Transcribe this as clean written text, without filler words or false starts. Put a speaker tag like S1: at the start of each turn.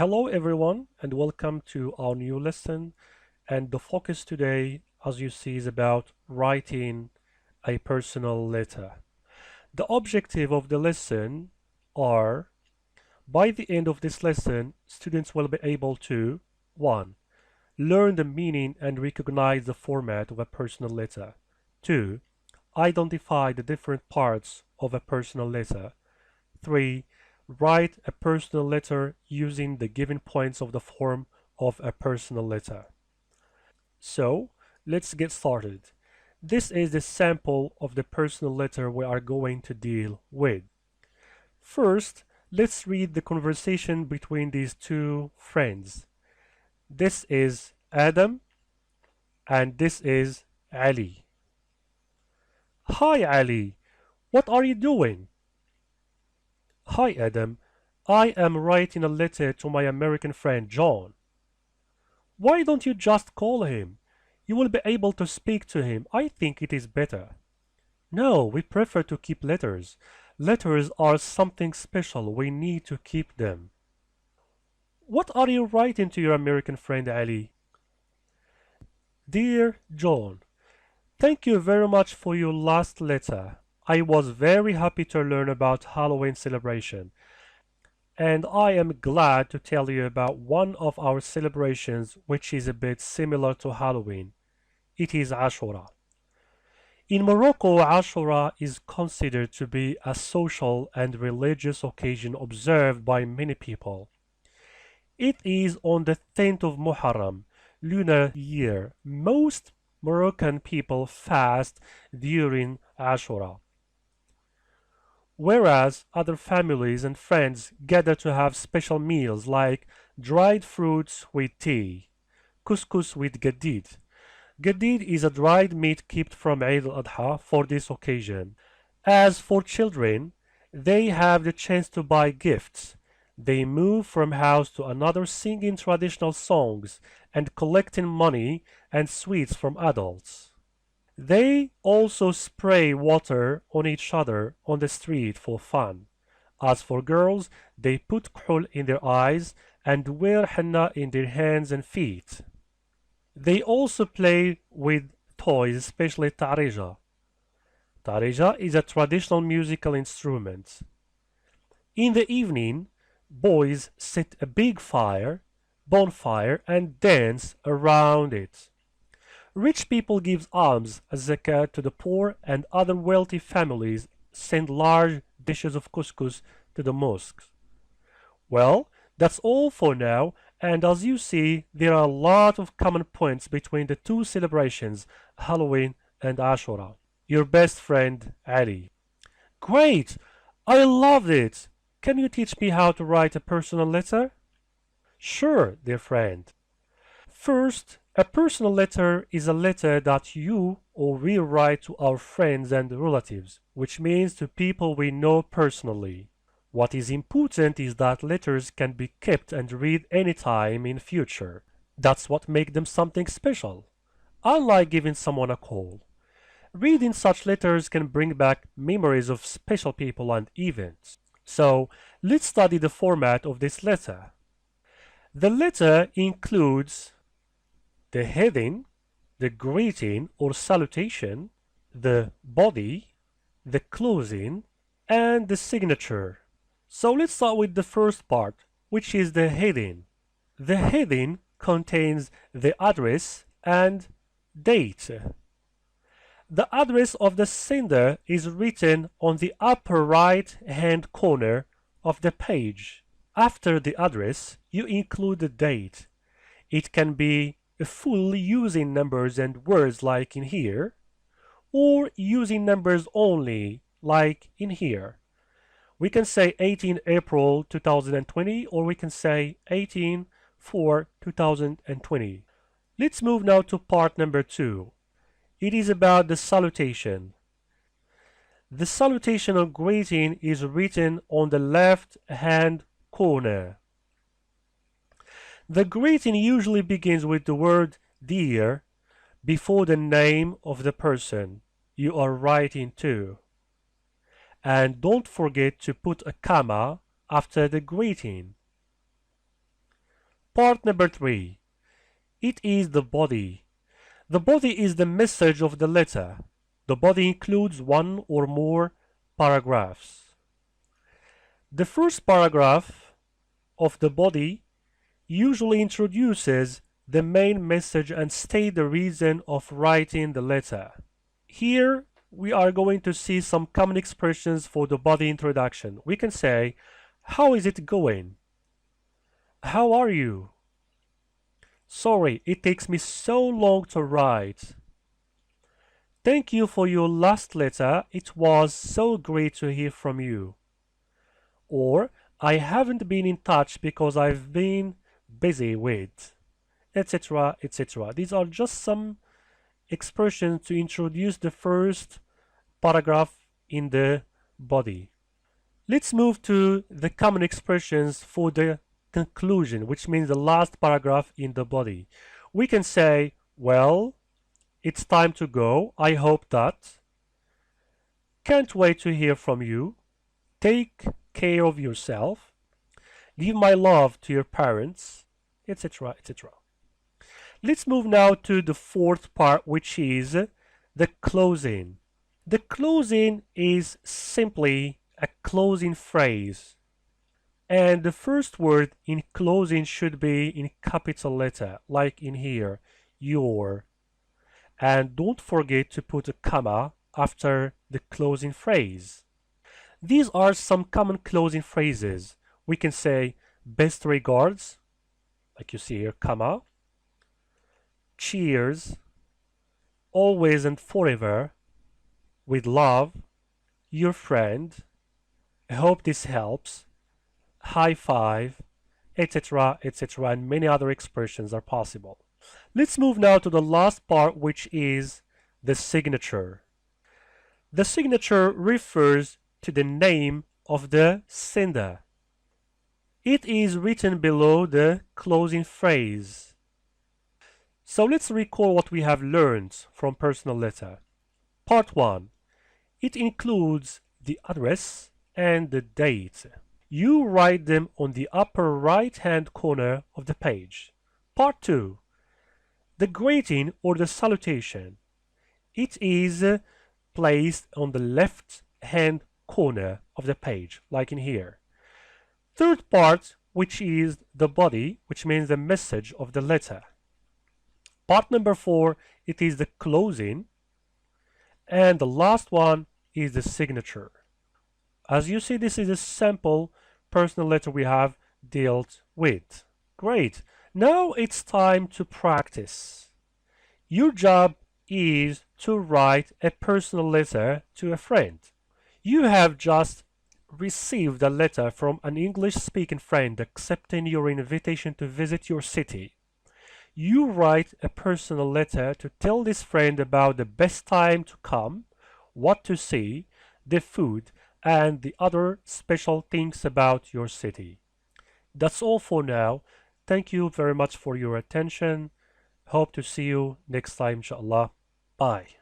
S1: Hello everyone and welcome to our new lesson, and the focus today, as you see, is about writing a personal letter. The objective of the lesson are, by the end of this lesson, students will be able to 1. Learn the meaning and recognize the format of a personal letter. 2. Identify the different parts of a personal letter. 3. Write a personal letter using the given points of the form of a personal letter. So, let's get started. This is the sample of the personal letter we are going to deal with. First, let's read the conversation between these two friends. This is Adam and this is Ali. Hi Ali, what are you doing? Hi Adam, I am writing a letter to my American friend John. Why don't you just call him? You will be able to speak to him. I think it is better. No, we prefer to keep letters. Letters are something special. We need to keep them. What are you writing to your American friend Ali? Dear John, thank you very much for your last letter. I was very happy to learn about Halloween celebration, and I am glad to tell you about one of our celebrations which is a bit similar to Halloween. It is Ashura. In Morocco, Ashura is considered to be a social and religious occasion observed by many people. It is on the 10th of Muharram, lunar year. Most Moroccan people fast during Ashura, whereas other families and friends gather to have special meals like dried fruits with tea, couscous with gadid. Gadid is a dried meat kept from Eid al-Adha for this occasion. As for children, they have the chance to buy gifts. They move from house to another singing traditional songs and collecting money and sweets from adults. They also spray water on each other on the street for fun. As for girls, they put kuhl in their eyes and wear henna in their hands and feet. They also play with toys, especially tarija. Tarija is a traditional musical instrument. In the evening, boys set a big bonfire, and dance around it. Rich people give alms as zakat to the poor, and other wealthy families send large dishes of couscous to the mosques. Well, that's all for now, and as you see, there are a lot of common points between the two celebrations, Halloween and Ashura. Your best friend, Ali. Great! I loved it! Can you teach me how to write a personal letter? Sure, dear friend. First, a personal letter is a letter that you or we write to our friends and relatives, which means to people we know personally. What is important is that letters can be kept and read anytime in future. That's what makes them something special. Unlike giving someone a call, reading such letters can bring back memories of special people and events. So, let's study the format of this letter. The letter includes the heading, the greeting or salutation, the body, the closing, and the signature. So let's start with the first part, which is the heading. The heading contains the address and date. The address of the sender is written on the upper right-hand corner of the page. After the address, you include the date. It can be full using numbers and words like in here, or using numbers only like in here. We can say 18 April 2020, or we can say 18/4/2020. Let's move now to part number 2. It is about the salutation. The salutation or greeting is written on the left-hand corner. The greeting usually begins with the word dear before the name of the person you are writing to. And don't forget to put a comma after the greeting. Part number 3. It is the body. The body is the message of the letter. The body includes one or more paragraphs. The first paragraph of the body usually introduces the main message and states the reason of writing the letter. Here we are going to see some common expressions for the body introduction. We can say, how is it going? How are you? Sorry, it takes me so long to write. Thank you for your last letter. It was so great to hear from you. Or, I haven't been in touch because I've been busy with, etc., etc. These are just some expressions to introduce the first paragraph in the body. Let's move to the common expressions for the conclusion, which means the last paragraph in the body. We can say, well, it's time to go. I hope that. Can't wait to hear from you. Take care of yourself. Give my love to your parents, etc., etc. Let's move now to the fourth part, which is the closing. The closing is simply a closing phrase. And the first word in closing should be in capital letter, like in here, your. And don't forget to put a comma after the closing phrase. These are some common closing phrases. We can say best regards, like you see here, comma. Cheers, always and forever, with love, your friend, I hope this helps, high five, etc., etc., and many other expressions are possible. Let's move now to the last part, which is the signature. The signature refers to the name of the sender. It is written below the closing phrase. So let's recall what we have learned from personal letter. Part 1. It includes the address and the date. You write them on the upper right-hand corner of the page. Part 2. The greeting or the salutation. It is placed on the left-hand corner of the page, like in here. Third part, which is the body, which means the message of the letter. Part number 4, it is the closing. And the last one is the signature. As you see, this is a sample personal letter we have dealt with. Great. Now it's time to practice. Your job is to write a personal letter to a friend. You have just received a letter from an English-speaking friend accepting your invitation to visit your city. You write a personal letter to tell this friend about the best time to come, what to see, the food, and the other special things about your city. That's all for now. Thank you very much for your attention. Hope to see you next time, inshallah. Bye.